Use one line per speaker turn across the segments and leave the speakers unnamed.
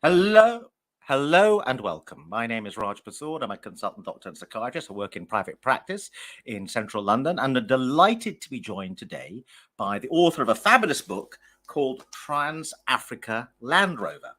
Hello, hello, and welcome. My name is Raj Basood. I'm a consultant doctor and psychiatrist. I work in private practice in central London, and I'm delighted to be joined today by the author of a fabulous book called Trans-Africa Land Rover.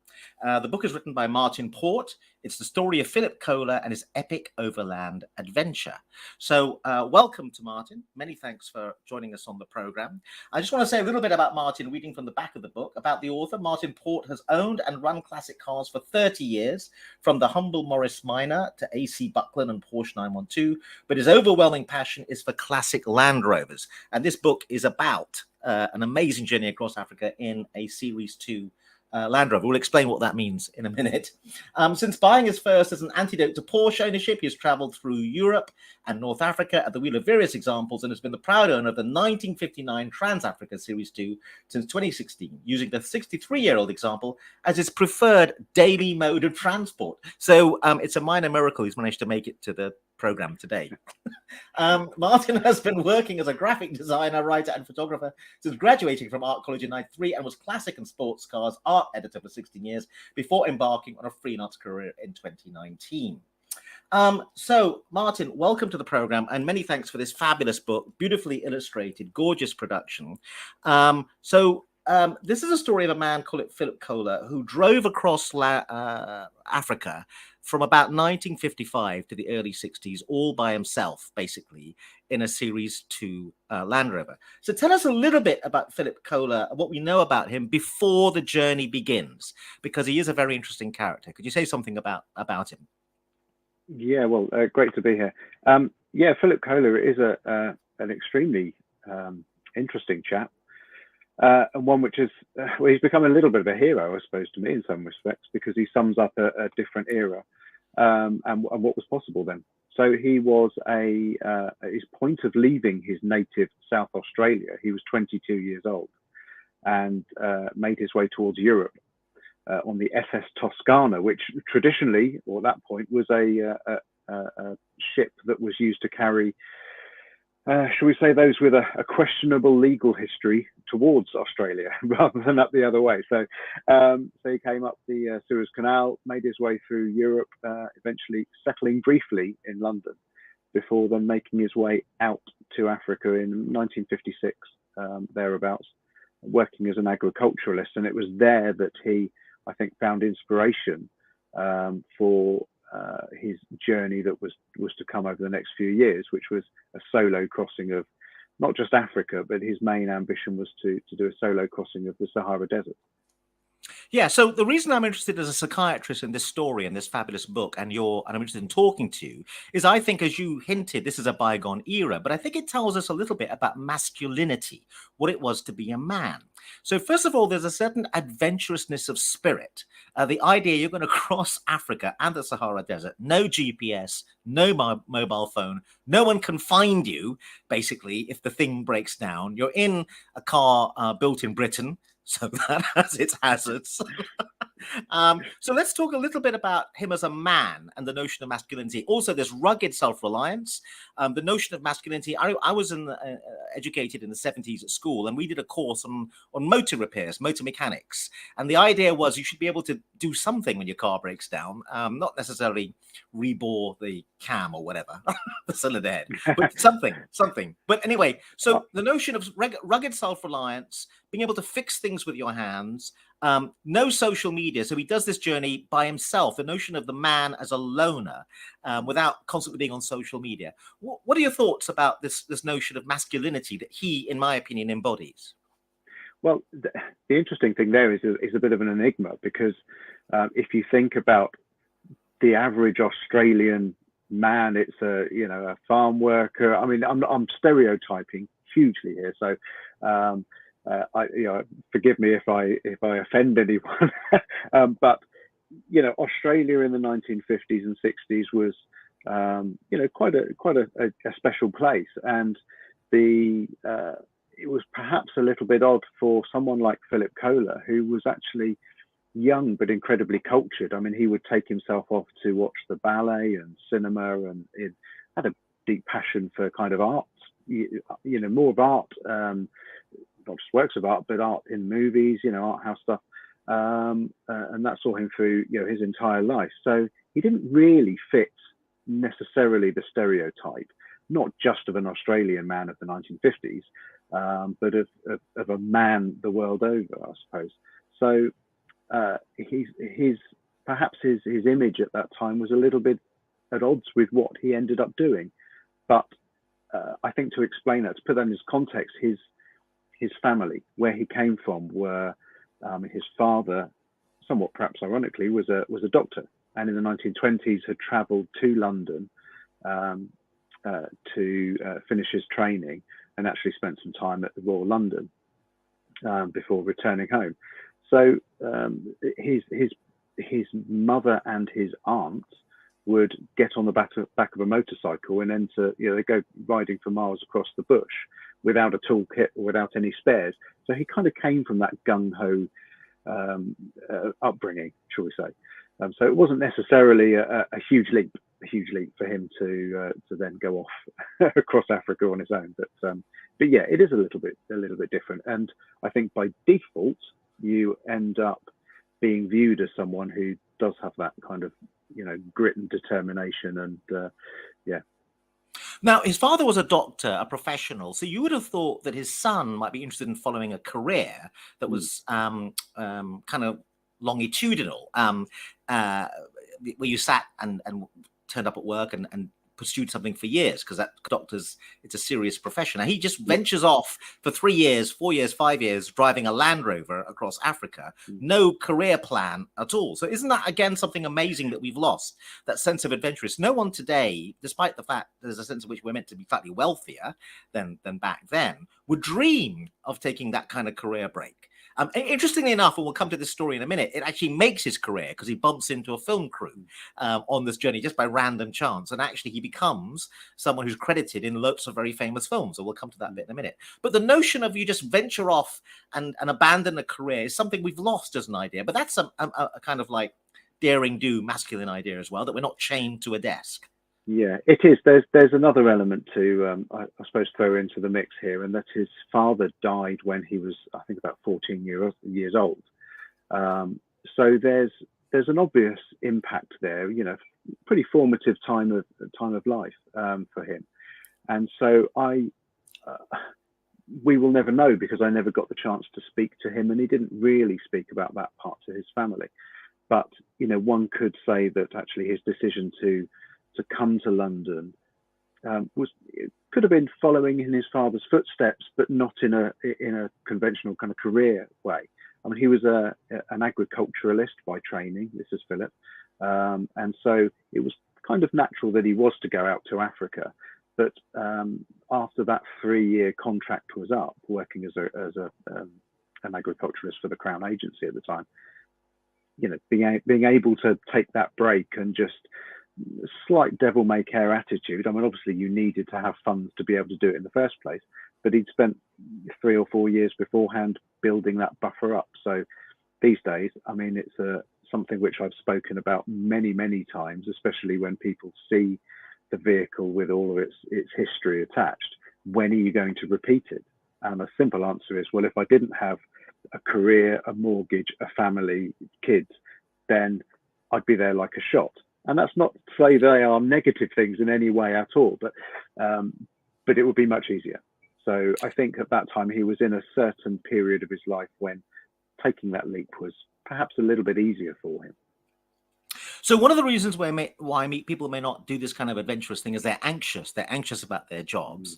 The book is written by Martin Port. It's the story of Philip Kohler and his epic overland adventure. So, welcome to Martin. Many thanks for joining us on the program. I just want to say a little bit about Martin, reading from the back of the book. About the author, Martin Port has owned and run classic cars for 30 years, from the humble Morris Minor to AC Buckland and Porsche 912, but his overwhelming passion is for classic Land Rovers. And this book is about an amazing journey across Africa in a Series 2 Land Rover. We'll explain what that means in a minute. Since buying his first as an antidote to Porsche ownership, he has traveled through Europe and North Africa at the wheel of various examples and has been the proud owner of the 1959 Trans-Africa Series 2 since 2016, using the 63-year-old example as his preferred daily mode of transport. So it's a minor miracle he's managed to make it to the program today. Martin has been working as a graphic designer, writer, and photographer since graduating from art college in '93, and was classic and sports cars art editor for 16 years before embarking on a freelance career in 2019. So, Martin, welcome to the program, and many thanks for this fabulous book, beautifully illustrated, gorgeous production. This is a story of a man called Philip Kohler, who drove across Africa from about 1955 to the early 60s, all by himself, basically, in a Series 2 Land Rover. So tell us a little bit about Philip Kohler, what we know about him before the journey begins, because he is a very interesting character. Could you say something about him?
Yeah, well, great to be here. Philip Kohler is an extremely interesting chap, and one which is he's become a little bit of a hero, I suppose, to me in some respects, because he sums up a different era and what was possible then. So he was at his point of leaving his native South Australia. He was 22 years old and made his way towards Europe. On the SS Toscana, which traditionally, or at that point, was a ship that was used to carry, shall we say, those with a questionable legal history towards Australia rather than up the other way. So he came up the Suez Canal, made his way through Europe, eventually settling briefly in London before then making his way out to Africa in 1956, thereabouts, working as an agriculturalist. And it was there that he, I think, found inspiration for his journey that was to come over the next few years, which was a solo crossing of not just Africa, but his main ambition was to do a solo crossing of the Sahara Desert.
Yeah, so the reason I'm interested as a psychiatrist in this story and this fabulous book, and I'm interested in talking to you, is I think, as you hinted, this is a bygone era, but I think it tells us a little bit about masculinity, what it was to be a man. So first of all, there's a certain adventurousness of spirit. The idea you're going to cross Africa and the Sahara Desert, no GPS, no mobile phone, no one can find you, basically, if the thing breaks down. You're in a car built in Britain, so that has its hazards. So let's talk a little bit about him as a man and the notion of masculinity. Also, there's rugged self-reliance, the notion of masculinity. I was educated in the 70s at school, and we did a course on motor repairs, motor mechanics. And the idea was you should be able to do something when your car breaks down, not necessarily rebore the cam or whatever, the cylinder head, but something. But anyway, so the notion of rugged self-reliance, being able to fix things with your hands, no social media. So he does this journey by himself, the notion of the man as a loner, without constantly being on social media. What are your thoughts about this notion of masculinity that he, in my opinion, embodies?
Well, the interesting thing there is a bit of an enigma, because if you think about the average Australian man, it's a farm worker. I mean, I'm stereotyping hugely here, so forgive me if I offend anyone, but Australia in the 1950s and 60s was quite a special place, and it was perhaps a little bit odd for someone like Philip Kohler, who was actually young but incredibly cultured. I mean, he would take himself off to watch the ballet and cinema, and it had a deep passion for kind of art, more of art, not just works of art, but art in movies, art house stuff. and that saw him through his entire life. So he didn't really fit necessarily the stereotype, not just of an Australian man of the 1950s, but of a man the world over, I suppose. So perhaps his image at that time was a little bit at odds with what he ended up doing. But I think to explain that, to put that in his context, his family, where he came from, were his father, somewhat perhaps ironically, was a doctor, and in the 1920s had travelled to London to finish his training, and actually spent some time at the Royal London before returning home. So his mother and his aunt would get on the back of a motorcycle and then they go riding for miles across the bush without a toolkit or without any spares. So he kind of came from that gung-ho upbringing, shall we say. So it wasn't necessarily a huge leap for him to then go off across Africa on his own. But yeah, it is a little bit different. And I think by default, you end up being viewed as someone who does have that kind of grit and determination, and yeah.
Now, his father was a doctor, a professional, so you would have thought that his son might be interested in following a career that was kind of longitudinal, where you sat and turned up at work and pursued something for years, because that it's a serious profession. Now he just ventures off for 3 years, 4 years, 5 years, driving a Land Rover across Africa, no career plan at all. So isn't that again something amazing that we've lost, that sense of adventurous? No one today, despite the fact there's a sense in which we're meant to be slightly wealthier than back then, would dream of taking that kind of career break. Interestingly enough, and we'll come to this story in a minute, it actually makes his career because he bumps into a film crew on this journey just by random chance. And actually he becomes someone who's credited in lots of very famous films. So we'll come to that bit in a minute. But the notion of you just venture off and abandon a career is something we've lost as an idea. But that's a kind of like daring do masculine idea as well, that we're not chained to a desk.
Yeah, it is. There's another element to, I suppose, throw into the mix here, and that his father died when he was, I think, about 14 years old. So there's an obvious impact there. Pretty formative time of life for him, and so we will never know, because I never got the chance to speak to him, and he didn't really speak about that part to his family. But one could say that actually his decision to come to London could have been following in his father's footsteps, but not in a conventional kind of career way. I mean, he was an agriculturalist by training. This is Philip, and so it was kind of natural that he was to go out to Africa. But after that 3-year contract was up, working as an agriculturalist for the Crown Agency at the time, being able to take that break and just slight devil-may-care attitude. I mean, obviously you needed to have funds to be able to do it in the first place, but he'd spent 3 or 4 years beforehand building that buffer up. So these days, I mean, it's something which I've spoken about many, many times, especially when people see the vehicle with all of its history attached. When are you going to repeat it? And a simple answer is, well, if I didn't have a career, a mortgage, a family, kids, then I'd be there like a shot. And that's not to say they are negative things in any way at all, but it would be much easier. So I think at that time he was in a certain period of his life when taking that leap was perhaps a little bit easier for him.
So one of the reasons why people may not do this kind of adventurous thing is they're anxious. They're anxious about their jobs.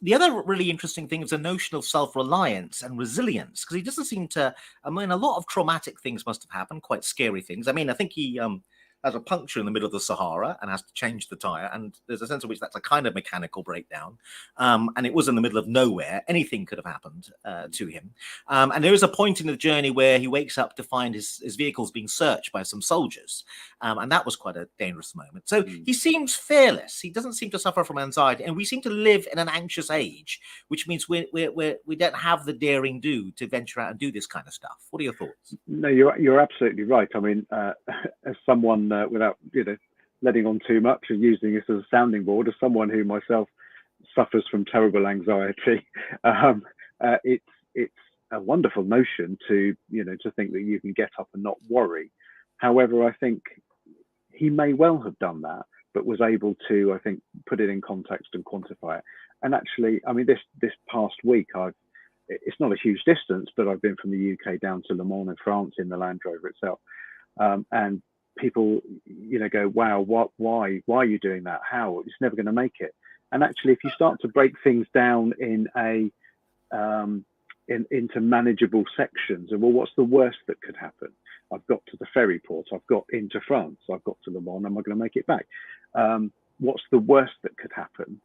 The other really interesting thing is the notion of self-reliance and resilience, because he doesn't seem to, I mean, a lot of traumatic things must have happened, quite scary things. I mean, I think he has a puncture in the middle of the Sahara and has to change the tire. And there's a sense in which that's a kind of mechanical breakdown. And it was in the middle of nowhere. Anything could have happened to him. And there is a point in the journey where he wakes up to find his vehicles being searched by some soldiers. And that was quite a dangerous moment. So he seems fearless. He doesn't seem to suffer from anxiety. And we seem to live in an anxious age, which means we don't have the daring do to venture out and do this kind of stuff. What are your thoughts?
No, you're absolutely right. I mean, as someone, without letting on too much and using this as a sounding board, as someone who myself suffers from terrible anxiety, it's a wonderful notion to, to think that you can get up and not worry. However, I think he may well have done that, but was able to, I think, put it in context and quantify it. And actually, I mean, this past week, it's not a huge distance, but I've been from the UK down to Le Mans in France in the Land Rover itself. And people, go, wow, why are you doing that? How? It's never going to make it. And actually, if you start to break things down into manageable sections, and well, what's the worst that could happen? I've got to the ferry port, I've got into France, I've got to Le Mans, am I going to make it back? What's the worst that could happen?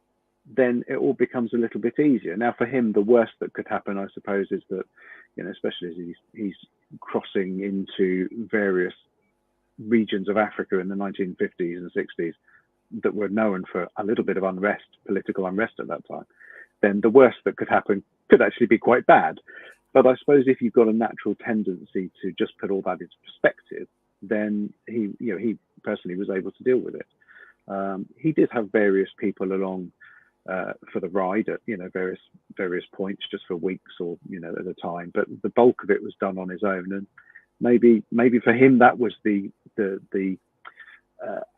Then it all becomes a little bit easier. Now, for him, the worst that could happen, I suppose, is that, especially as he's crossing into various regions of Africa in the 1950s and 60s that were known for a little bit of unrest, political unrest at that time, then the worst that could happen could actually be quite bad. But I suppose if you've got a natural tendency to just put all that into perspective, then he personally was able to deal with it. He did have various people along for the ride at various points, just for weeks or at a time. But the bulk of it was done on his own, and maybe for him that was the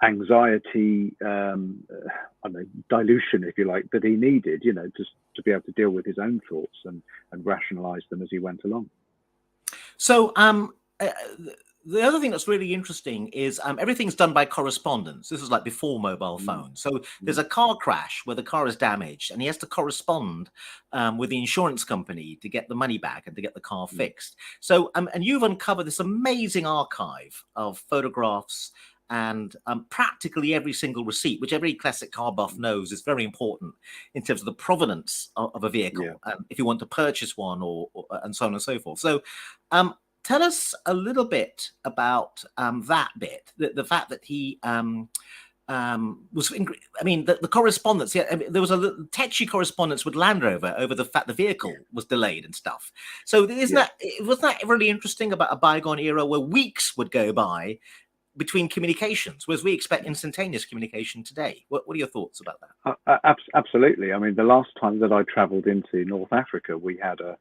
anxiety, dilution, if you like, that he needed, just to be able to deal with his own thoughts and rationalize them as he went along.
So the other thing that's really interesting is everything's done by correspondence. This is like before mobile phones. So there's a car crash where the car is damaged, and he has to correspond with the insurance company to get the money back and to get the car fixed. So and you've uncovered this amazing archive of photographs and practically every single receipt, which every classic car buff knows is very important in terms of the provenance of a vehicle, if you want to purchase one or and so on and so forth. So tell us a little bit about that bit, the fact that he was, the correspondence. There was a little tetchy correspondence with Land Rover over the fact the vehicle was delayed and stuff. So wasn't that really interesting about a bygone era where weeks would go by between communications, whereas we expect instantaneous communication today? What are your thoughts about that?
Absolutely. I mean, the last time that I traveled into North Africa, we had a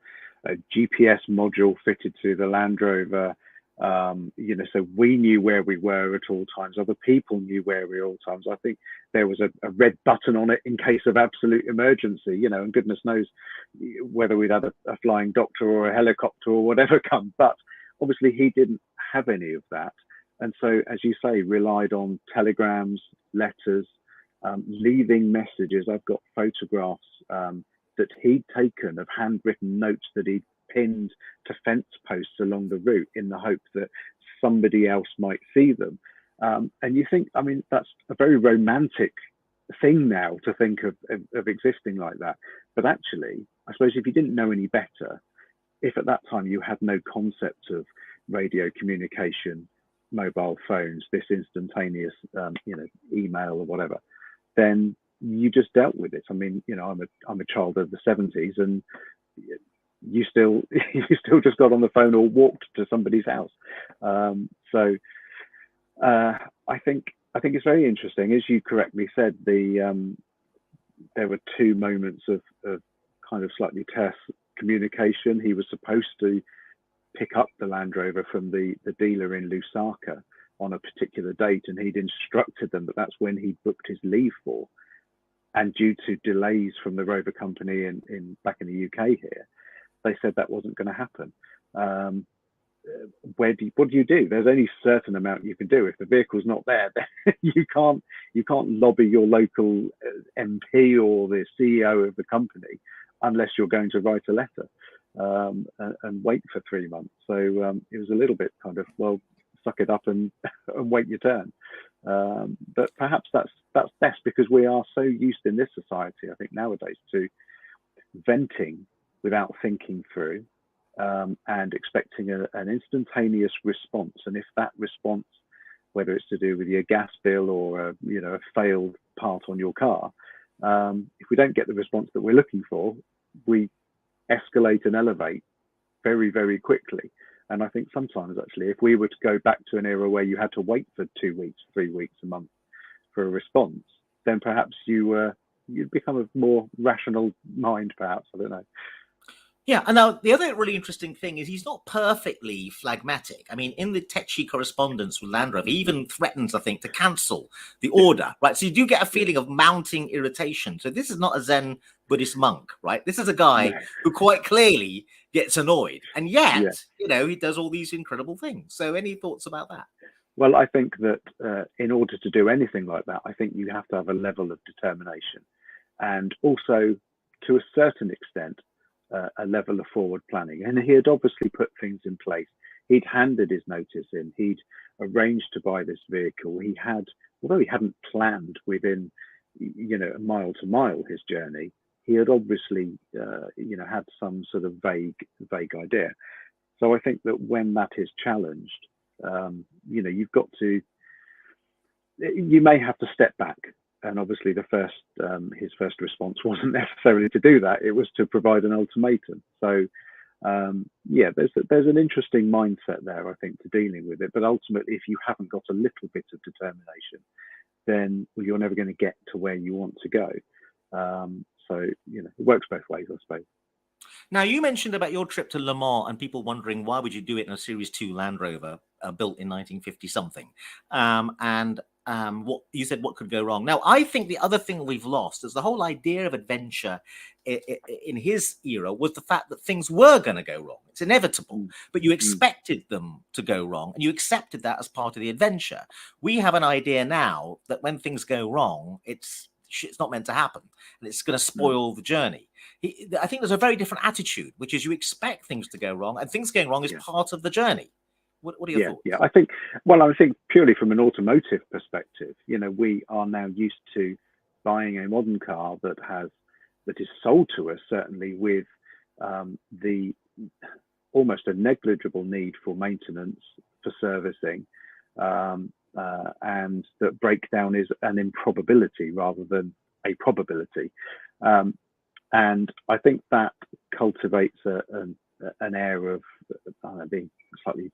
GPS module fitted to the Land Rover, so we knew where we were at all times. Other people knew where we were at all times. I think there was a red button on it in case of absolute emergency, and goodness knows whether we'd had a flying doctor or a helicopter or whatever come. But obviously he didn't have any of that. And so, as you say, relied on telegrams, letters, leaving messages. I've got photographs that he'd taken of handwritten notes that he'd pinned to fence posts along the route in the hope that somebody else might see them. And you think, that's a very romantic thing now to think of existing like that. But actually, I suppose if you didn't know any better, if at that time you had no concept of radio communication, mobile phones, this instantaneous, email or whatever, then you just dealt with it. I'm a child of the 70s, and you still just got on the phone or walked to somebody's house. So I think it's very interesting, as you correctly said. There were two moments of kind of slightly terse communication. He was supposed to pick up the Land Rover from the dealer in Lusaka on a particular date, and he'd instructed them that that's when he booked his leave for. And due to delays from the Rover company back in the UK here, they said that wasn't going to happen. What do you do? There's only a certain amount you can do. If the vehicle's not there, then you can't lobby your local MP or the CEO of the company unless you're going to write a letter and wait for 3 months. So it was a little bit kind of, well, suck it up and wait your turn. But perhaps that's best, because we are so used in this society, I think nowadays, to venting without thinking through and expecting an instantaneous response. And if that response, whether it's to do with your gas bill or a failed part on your car, if we don't get the response that we're looking for, we escalate and elevate very, very quickly. And I think sometimes, actually, if we were to go back to an era where you had to wait for 2 weeks, 3 weeks, a month for a response, then perhaps you'd become a more rational mind, perhaps. I don't know.
Yeah, and now the other really interesting thing is he's not perfectly phlegmatic. I mean, in the Tetchy correspondence with Land Rover, he even threatens, I think, to cancel the order, right? So you do get a
Yeah.
feeling of mounting irritation. So this is not a Zen Buddhist monk, right? This is a
No.
guy who quite clearly gets annoyed, and
Yeah.
yet, he does all these incredible things. So any thoughts about that?
Well, I think that in order to do anything like that, I think you have to have a level of determination, and also, to a certain extent, a level of forward planning. And he had obviously put things in place. He'd handed his notice in. He'd arranged to buy this vehicle. He had, although he hadn't planned within, a mile to mile his journey, he had obviously, had some sort of vague idea. So I think that when that is challenged, you've got to, you may have to step back. And obviously, his first response wasn't necessarily to do that; it was to provide an ultimatum. So, there's an interesting mindset there, I think, to dealing with it. But ultimately, if you haven't got a little bit of determination, then you're never going to get to where you want to go. So, it works both ways, I suppose.
Now, you mentioned about your trip to Le Mans and people wondering why would you do it in a Series 2 Land Rover built in 1950 something. And what you said, what could go wrong? Now, I think the other thing we've lost is the whole idea of adventure in his era was the fact that things were going to go wrong. It's inevitable, but you expected them to go wrong and you accepted that as part of the adventure. We have an idea now that when things go wrong, it's not meant to happen and it's going to spoil the journey. I think there's a very different attitude, which is you expect things to go wrong and things going wrong is part of the journey. What are your thoughts?
Yeah, I think purely from an automotive perspective, we are now used to buying a modern car that is sold to us, certainly with the almost a negligible need for maintenance, for servicing, and that breakdown is an improbability rather than a probability. And I think that cultivates an air of being slightly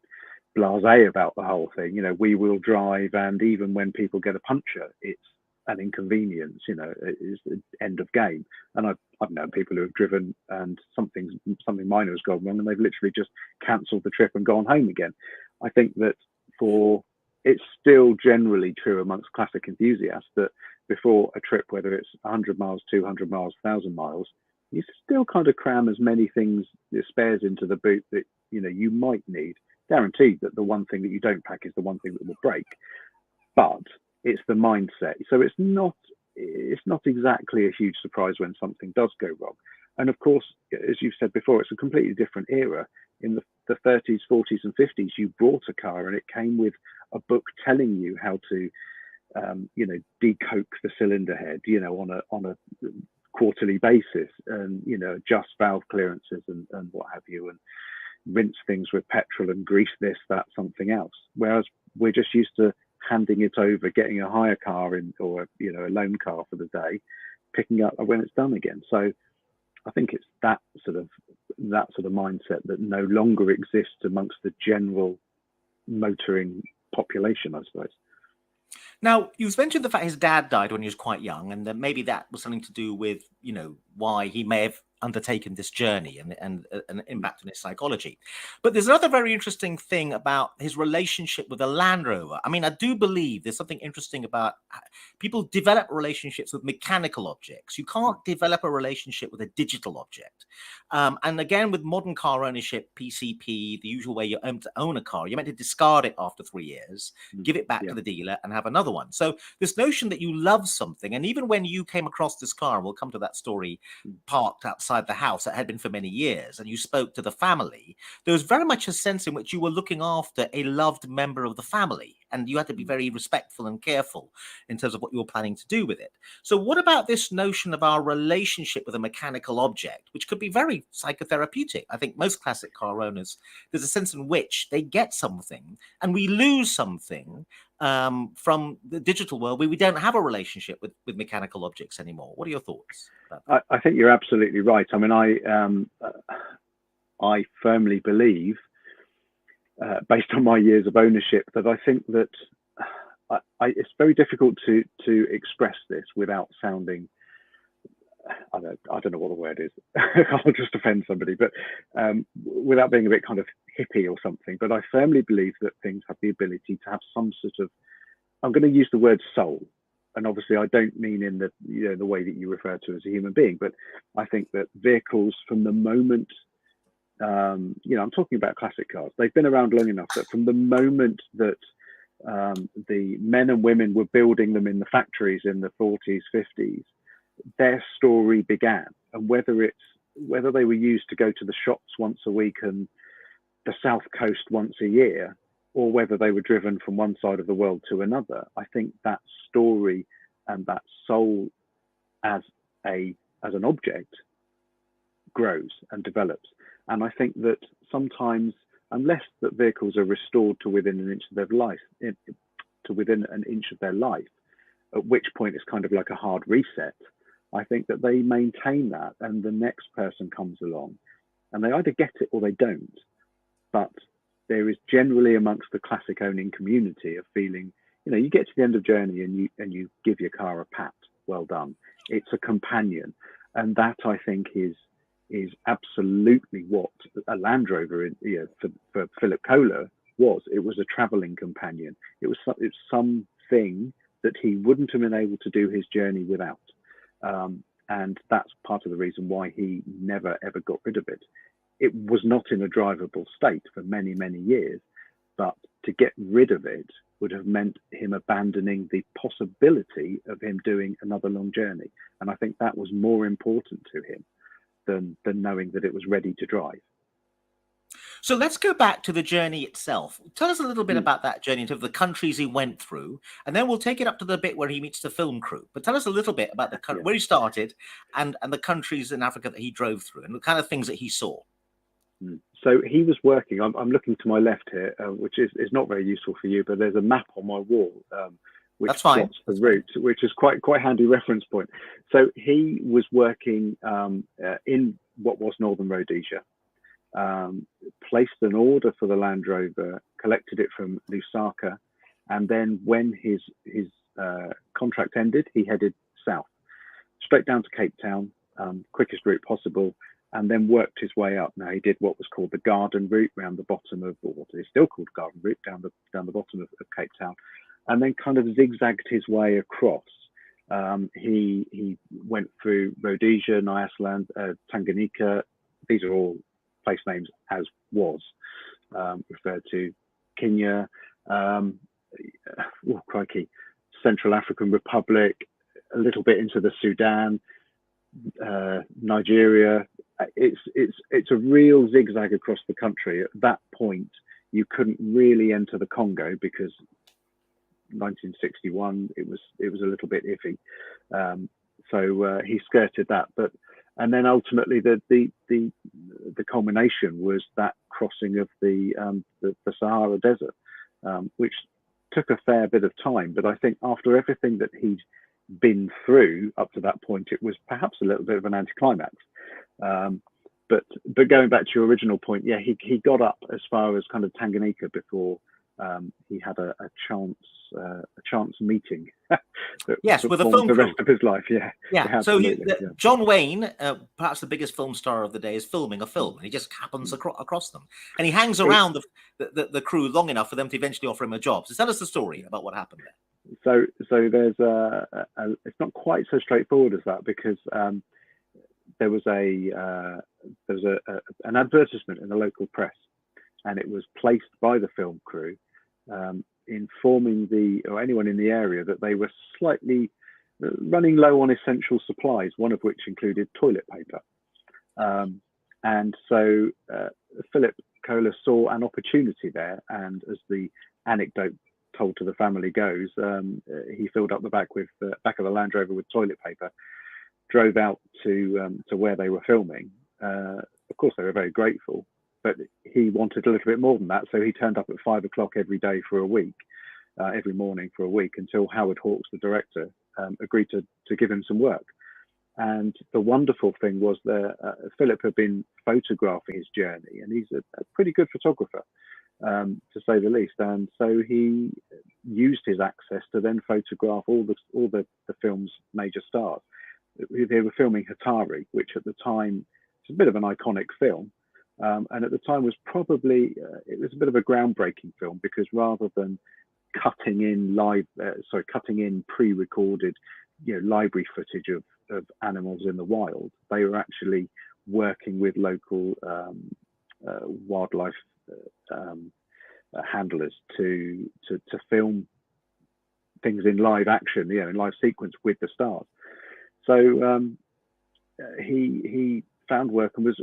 blasé about the whole thing. We will drive, and even when people get a puncture, it's an inconvenience. It is the end of game. And I've known people who have driven and something minor has gone wrong, and they've literally just cancelled the trip and gone home again. I think that it's still generally true amongst classic enthusiasts that before a trip, whether it's 100 miles, 200 miles, 1,000 miles, you still kind of cram as many things, spares into the boot that you might need. Guaranteed that the one thing that you don't pack is the one thing that will break, but it's the mindset. So it's not exactly a huge surprise when something does go wrong. And of course, as you've said before, it's a completely different era. In the 30s, 40s, and 50s, you brought a car and it came with a book telling you how to, decoke the cylinder head, on a quarterly basis, and adjust valve clearances and what have you, and rinse things with petrol and grease this, that, something else. Whereas we're just used to handing it over, getting a hire car in, or a loan car for the day, picking up when it's done again. So I think it's that sort of mindset that no longer exists amongst the general motoring population, I suppose.
Now, you've mentioned the fact his dad died when he was quite young, and that maybe that was something to do with, why he may have undertaken this journey and an impact on his psychology. But there's another very interesting thing about his relationship with the Land Rover. I mean, I do believe there's something interesting about people develop relationships with mechanical objects. You can't develop a relationship with a digital object. And again, with modern car ownership, PCP, the usual way you're meant to own a car, you're meant to discard it after 3 years, give it back to the dealer and have another one. So this notion that you love something, and even when you came across this car, and we'll come to that story, parked outside the house that had been for many years, and you spoke to the family, there was very much a sense in which you were looking after a loved member of the family, and you had to be very respectful and careful in terms of what you were planning to do with it. So what about this notion of our relationship with a mechanical object, which could be very psychotherapeutic? I think most classic car owners, there's a sense in which they get something and we lose something from the digital world where we don't have a relationship with mechanical objects anymore. What are your thoughts about that?
I think you're absolutely right. I mean, I firmly believe, based on my years of ownership, that I think that it's very difficult to express this without sounding I don't know what the word is. I'll just offend somebody, but without being a bit kind of hippie or something. But I firmly believe that things have the ability to have some sort of, I'm going to use the word soul, and obviously I don't mean in the the way that you refer to as a human being, but I think that vehicles from the moment, I'm talking about classic cars. They've been around long enough that from the moment that the men and women were building them in the factories in the 40s, 50s, their story began. And whether they were used to go to the shops once a week and the South Coast once a year, or whether they were driven from one side of the world to another, I think that story and that soul as an object grows and develops. And I think that sometimes, unless that vehicles are restored to within an inch of their life, at which point it's kind of like a hard reset, I think that they maintain that, and the next person comes along and they either get it or they don't. But there is generally amongst the classic owning community a feeling, you get to the end of journey and you give your car a pat, well done. It's a companion. And that, I think, is absolutely what a Land Rover, for Philip Kohler, was. It was a traveling companion. It's something that he wouldn't have been able to do his journey without. And that's part of the reason why he never, ever got rid of it. It was not in a drivable state for many, many years, but to get rid of it would have meant him abandoning the possibility of him doing another long journey. And I think that was more important to him than knowing that it was ready to drive.
So let's go back to the journey itself. Tell us a little bit about that journey, into the countries he went through, and then we'll take it up to the bit where he meets the film crew. But tell us a little bit about where he started and the countries in Africa that he drove through and the kind of things that he saw.
So he was working, I'm looking to my left here, which is not very useful for you, but there's a map on my wall, which plots the route, which is quite handy reference point. So he was working in what was Northern Rhodesia, placed an order for the Land Rover, collected it from Lusaka, and then when his contract ended, he headed south, straight down to Cape Town, quickest route possible, and then worked his way up. Now, he did what was called the Garden Route round the bottom of, or what is still called Garden Route, down the bottom of Cape Town, and then kind of zigzagged his way across. He went through Rhodesia, Nyasaland, Tanganyika. These are all place names as was referred to. Kenya, Central African Republic, a little bit into the Sudan, Nigeria. It's a real zigzag across the country. At that point, you couldn't really enter the Congo because 1961 it was a little bit iffy. So he skirted that, and then ultimately the culmination was that crossing of the Sahara Desert, which took a fair bit of time. But I think after everything that he'd been through up to that point, it was perhaps a little bit of an anticlimax. But going back to your original point, yeah, he got up as far as kind of Tanganyika before he had a chance meeting.
Yes, with a film
the
crew.
rest of his life. Yeah.
So John Wayne, perhaps the biggest film star of the day, is filming a film, and he just happens across them, and he hangs around the crew long enough for them to eventually offer him a job. So tell us the story about what happened there.
So there's it's not quite so straightforward as that, because there was an advertisement in the local press, and it was placed by the film crew, informing anyone in the area that they were slightly running low on essential supplies, one of which included toilet paper. And so Philip Kohler saw an opportunity there, and as the anecdote told to the family goes, he filled up the back of the Land Rover with toilet paper, drove out to where they were filming. Of course, they were very grateful, but he wanted a little bit more than that, so he turned up at 5 o'clock every day for a week, every morning for a week, until Howard Hawks, the director, agreed to give him some work. And the wonderful thing was that Philip had been photographing his journey, and he's a pretty good photographer, to say the least. And so he used his access to then photograph all the film's major stars. they were filming Hatari, which at the time it's a bit of an iconic film, and at the time was probably it was a bit of a groundbreaking film, because rather than cutting in pre-recorded, library footage of animals in the wild, they were actually working with local wildlife handlers to film things in live action, in live sequence with the stars. So he found work and was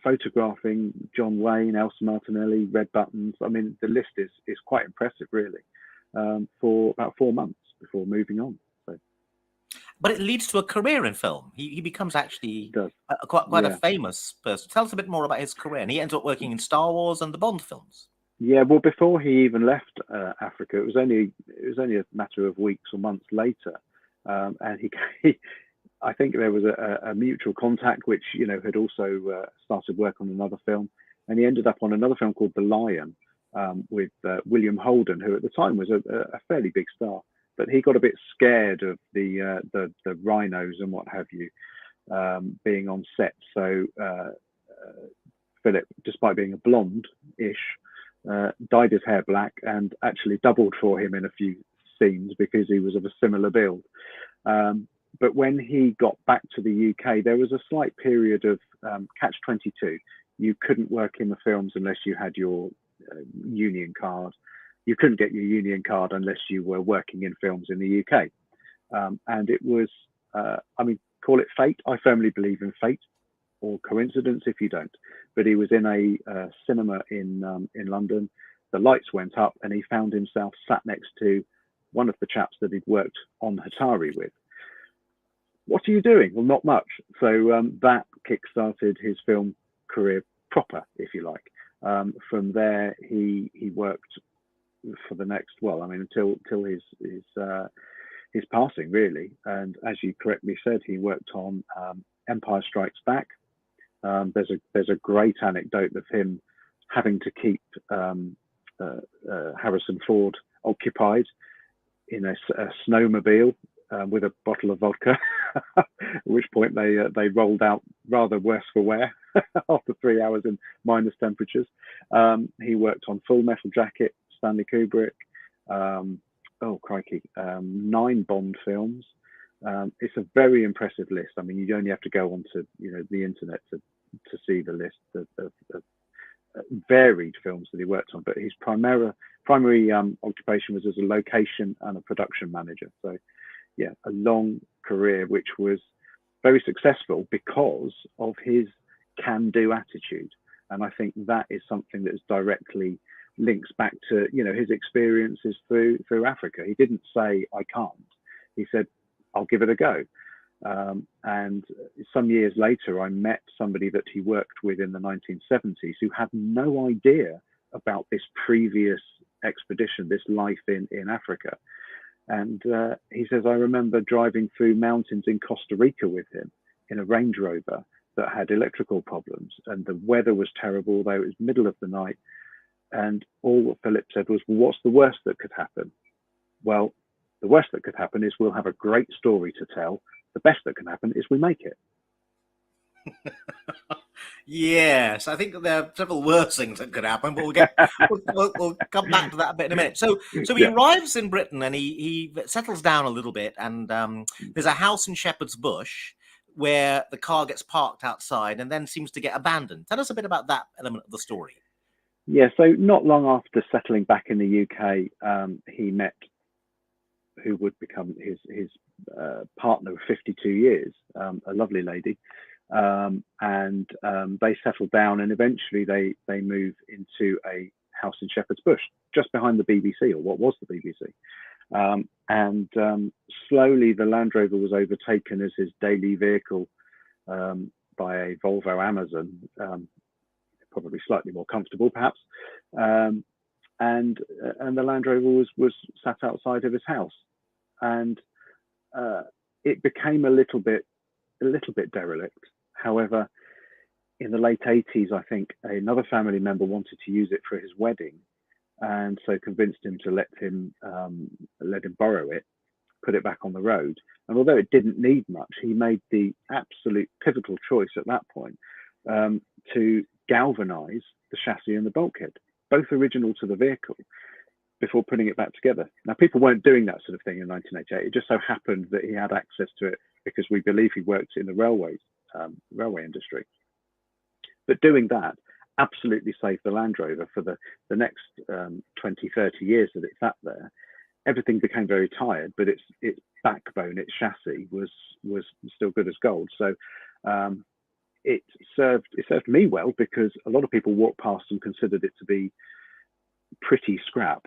photographing John Wayne, Elsa Martinelli, Red Buttons. I mean, the list is quite impressive, really, for about 4 months before moving on. So,
but it leads to a career in film. He becomes actually quite a
yeah.
famous person. Tell us a bit more about his career. And he ends up working in Star Wars and the Bond films.
Yeah, well, before he even left Africa, it was only a matter of weeks or months later, and he I think there was a mutual contact which had also started work on another film, and he ended up on another film called The Lion with William Holden, who at the time was a fairly big star, but he got a bit scared of the rhinos and what have you being on set. So Philip, despite being a blonde-ish, dyed his hair black and actually doubled for him in a few scenes because he was of a similar build. But when he got back to the UK, there was a slight period of catch-22. You couldn't work in the films unless you had your union card. You couldn't get your union card unless you were working in films in the UK. And it was, call it fate. I firmly believe in fate, or coincidence if you don't. But he was in a cinema in London. The lights went up and he found himself sat next to one of the chaps that he'd worked on Hatari with. What are you doing? Well, not much. So that kick-started his film career proper, if you like. From there, he worked for the next, until his passing, really. And as you correctly said, he worked on Empire Strikes Back. There's a great anecdote of him having to keep Harrison Ford occupied in a snowmobile with a bottle of vodka, at which point they rolled out rather worse for wear after 3 hours in minus temperatures. He worked on Full Metal Jacket, Stanley Kubrick. 9 Bond films. It's a very impressive list. I mean, you only have to go onto the internet to see the list of varied films that he worked on. But his primary occupation was as a location and a production manager. So, yeah, a long career which was very successful because of his can-do attitude. And I think that is something that is directly links back to his experiences through Africa. He didn't say I can't. He said I'll give it a go. And some years later, I met somebody that he worked with in the 1970s who had no idea about this previous expedition, this life in Africa. And he says, I remember driving through mountains in Costa Rica with him in a Range Rover that had electrical problems, and the weather was terrible, though it was middle of the night. And all Philip said was, well, what's the worst that could happen? Well, the worst that could happen is we'll have a great story to tell. The best that can happen is we make it.
Yes, I think there are several worse things that could happen, but we'll come back to that a bit in a minute. So he arrives in Britain and he settles down a little bit, and there's a house in Shepherd's Bush where the car gets parked outside and then seems to get abandoned. Tell us a bit about that element of the story.
Yeah, so not long after settling back in the UK, he met who would become his partner of 52 years, a lovely lady. And they settle down, and eventually they move into a house in Shepherd's Bush, just behind the BBC, or what was the BBC. And slowly the Land Rover was overtaken as his daily vehicle by a Volvo Amazon, probably slightly more comfortable, perhaps. And the Land Rover was sat outside of his house, and it became a little bit derelict. However, in the late 80s, I think another family member wanted to use it for his wedding, and so convinced him to let him borrow it. put it back on the road. And although it didn't need much, he made the absolute pivotal choice at that point to galvanize the chassis and the bulkhead, both original to the vehicle, before putting it back together. Now, people weren't doing that sort of thing in 1988. It just so happened that he had access to it because we believe he worked in the railway industry. But doing that absolutely saved the Land Rover for the next 20, 30 years that it sat there. Everything became very tired, but its backbone, its chassis was still good as gold. So it served me well, because a lot of people walked past and considered it to be pretty scrap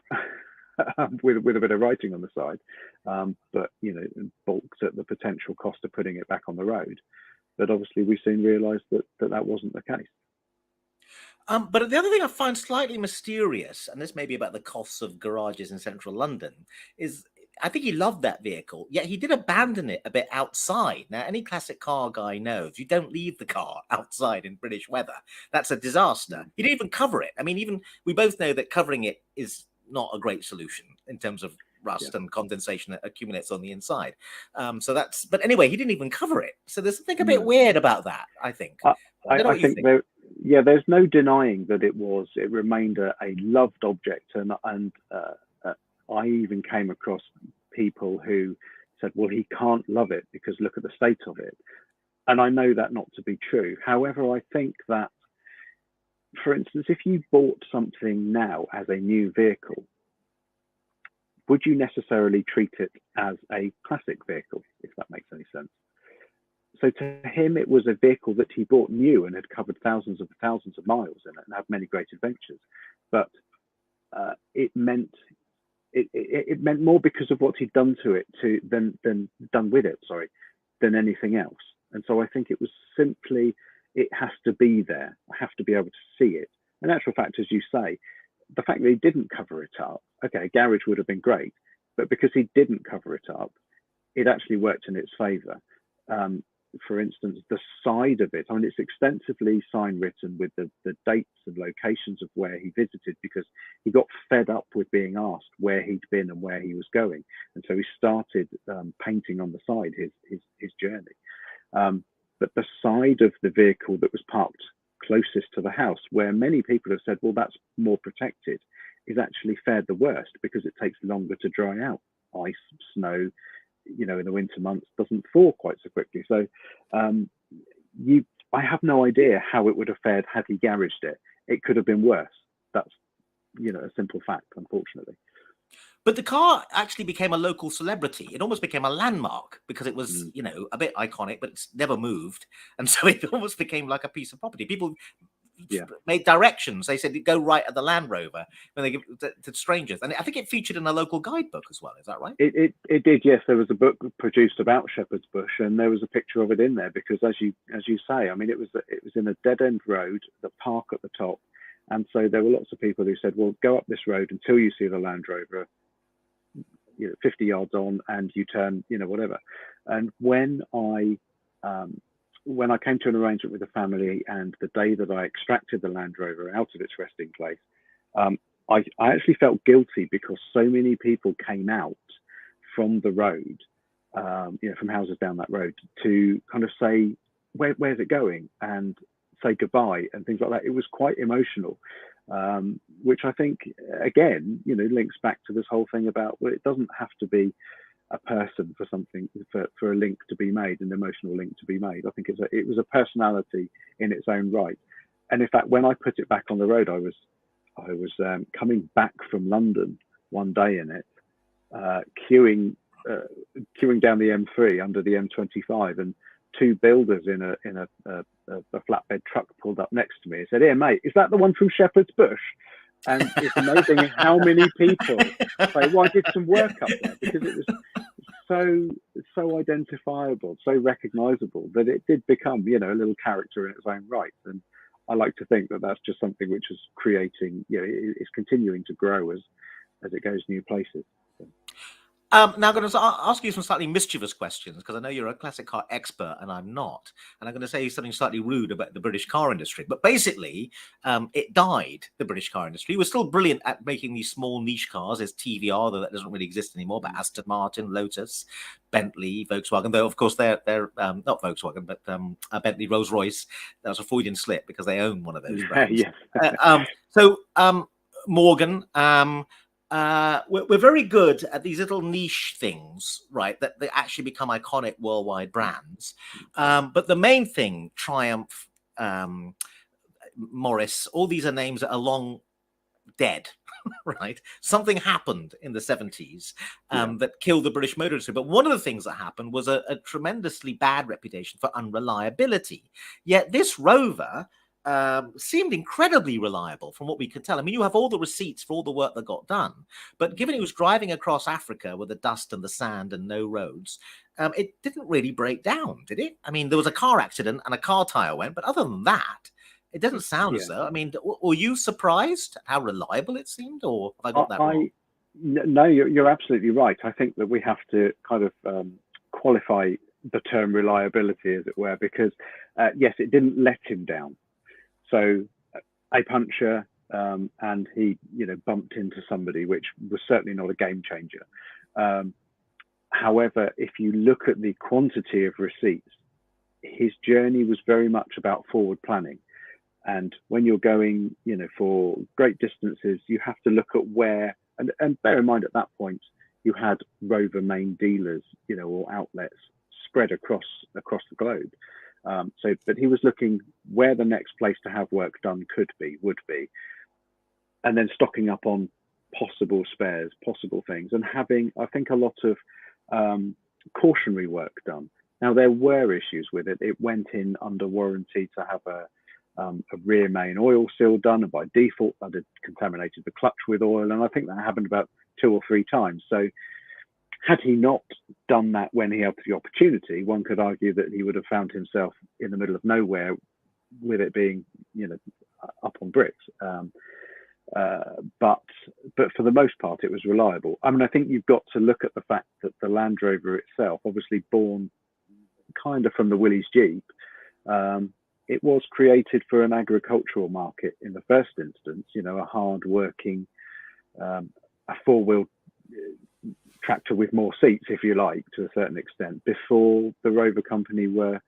with a bit of writing on the side, but balked at the potential cost of putting it back on the road. But obviously we soon realized that wasn't the case.
But the other thing I find slightly mysterious, and this may be about the costs of garages in central London, is I think he loved that vehicle, yet he did abandon it a bit outside. Now, any classic car guy knows you don't leave the car outside in British weather. That's a disaster. He didn't even cover it. I mean, even we both know that covering it is not a great solution in terms of rust and condensation that accumulates on the inside. But anyway, he didn't even cover it. So there's something a bit weird about that, I think.
I think there's no denying that it remained a loved object, and I even came across people who said, well, he can't love it because look at the state of it. And I know that not to be true. However, I think that, for instance, if you bought something now as a new vehicle, would you necessarily treat it as a classic vehicle, if that makes any sense? So to him, it was a vehicle that he bought new and had covered thousands of miles in it and had many great adventures. But it meant more because of what he'd done to it than done with it, than anything else. And so I think it was simply, it has to be there. I have to be able to see it. In actual fact, as you say, the fact that he didn't cover it up, okay, a garage would have been great, but because he didn't cover it up, it actually worked in its favor. For instance, the side of it, I mean, it's extensively sign written with the dates and locations of where he visited, because he got fed up with being asked where he'd been and where he was going. And so he started painting on the side his journey. But the side of the vehicle that was parked closest to the house, where many people have said, well, that's more protected, is actually fared the worst because it takes longer to dry out. Ice, snow, in the winter months doesn't thaw quite so quickly. So I have no idea how it would have fared had he garaged it. It could have been worse. That's, a simple fact, unfortunately.
But the car actually became a local celebrity. It almost became a landmark because it was, a bit iconic, but it's never moved. And so it almost became like a piece of property. People made directions. They said, go right at the Land Rover when they give it to strangers. And I think it featured in a local guidebook as well. Is that right?
It did, yes. There was a book produced about Shepherd's Bush, and there was a picture of it in there because, as you say, I mean, it was in a dead-end road, the park at the top. And so there were lots of people who said, well, go up this road until you see the Land Rover, 50 yards on, and you turn, whatever. And when I came to an arrangement with the family, and the day that I extracted the Land Rover out of its resting place, I actually felt guilty because so many people came out from the road, from houses down that road, to kind of say, where's it going? And say goodbye and things like that. It was quite emotional, which I think, again, links back to this whole thing about, well, it doesn't have to be a person for something, for a link to be made, an emotional link to be made. I think it was a personality in its own right. And in fact, when I put it back on the road, I was coming back from London one day in it, queuing down the M3 under the M25, and two builders in a flatbed truck pulled up next to me and said, "Here, mate, is that the one from Shepherd's Bush?" And it's amazing how many people say, "Well, I did some work up there," because it was so identifiable, so recognizable, that it did become, a little character in its own right. And I like to think that that's just something which is creating, it's continuing to grow as it goes new places.
Now I'm going to ask you some slightly mischievous questions because I know you're a classic car expert and I'm not. And I'm going to say something slightly rude about the British car industry. But basically, it died, the British car industry. It was still brilliant at making these small niche cars. There's TVR, though that doesn't really exist anymore, but Aston Martin, Lotus, Bentley, Volkswagen, though, of course, they're not Volkswagen, but Bentley, Rolls-Royce. That was a Freudian slip because they own one of those brands.
Yes.
Morgan, we're very good at these little niche things, right? That they actually become iconic worldwide brands. But the main thing, Triumph, Morris, all these are names that are long dead, right? Something happened in the 70s that killed the British motor industry. But one of the things that happened was a tremendously bad reputation for unreliability. Yet this Rover seemed incredibly reliable from what we could tell. I mean, you have all the receipts for all the work that got done, but given it was driving across Africa with the dust and the sand and no roads, it didn't really break down, did it? I mean, there was a car accident and a car tire went, but other than that, it doesn't sound as though. I mean, were you surprised how reliable it seemed, or have I got that wrong?
No, you're absolutely right. I think that we have to kind of qualify the term reliability, as it were, because yes, it didn't let him down. So a puncture, and he, bumped into somebody, which was certainly not a game changer. However, if you look at the quantity of receipts, his journey was very much about forward planning. And when you're going, for great distances, you have to look at where, and bear in mind at that point, you had Rover main dealers, or outlets spread across the globe. But he was looking where the next place to have work done would be, and then stocking up on possible spares, possible things, and having, I think, a lot of cautionary work done. Now, there were issues with it. It went in under warranty to have a rear main oil seal done, and by default, that had contaminated the clutch with oil. And I think that happened about 2 or 3 times. So had he not done that when he had the opportunity, one could argue that he would have found himself in the middle of nowhere with it being, up on bricks. But for the most part, it was reliable. I mean, I think you've got to look at the fact that the Land Rover itself, obviously born kind of from the Willys Jeep, it was created for an agricultural market in the first instance, a hard-working, a 4-wheel tractor with more seats, if you like, to a certain extent, before the Rover company were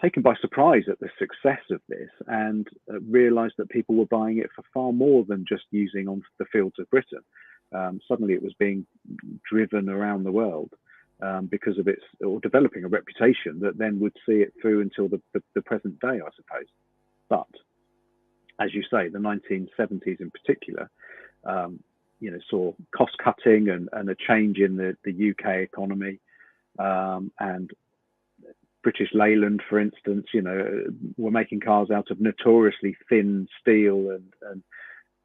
taken by surprise at the success of this and realised that people were buying it for far more than just using on the fields of Britain. Suddenly it was being driven around the world because of or developing a reputation that then would see it through until the present day, I suppose. But as you say, the 1970s in particular, saw cost cutting and a change in the UK economy, and British Leyland, for instance, were making cars out of notoriously thin steel and